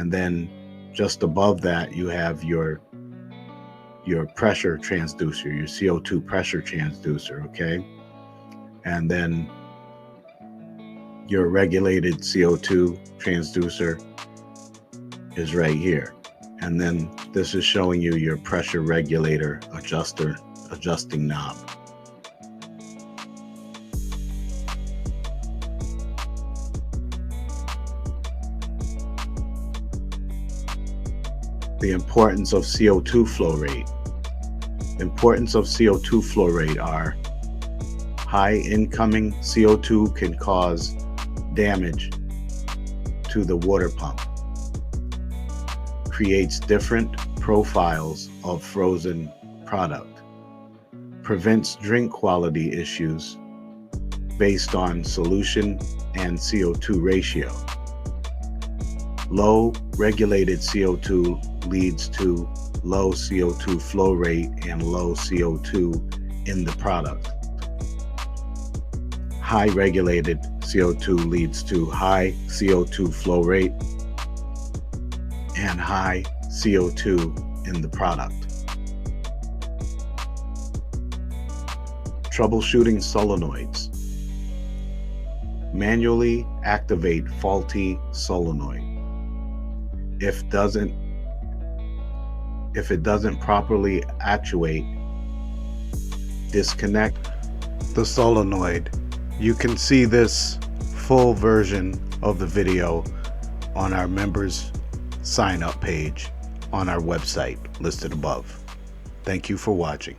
And then just above that, you have your pressure transducer, your CO2 pressure transducer, okay? And then your regulated CO2 transducer is right here. And then this is showing you your pressure regulator adjusting knob. The importance of CO2 flow rate. The importance of CO2 flow rate are: high incoming CO2 can cause damage to the water pump, creates different profiles of frozen product, prevents drink quality issues based on solution and CO2 ratio. Low regulated CO2 leads to low CO2 flow rate and low CO2 in the product. High regulated CO2 leads to high CO2 flow rate and high CO2 in the product. Troubleshooting solenoids. Manually activate faulty solenoid. If it doesn't properly actuate, disconnect the solenoid. You can see this full version of the video on our members sign up page on our website listed above. Thank you for watching.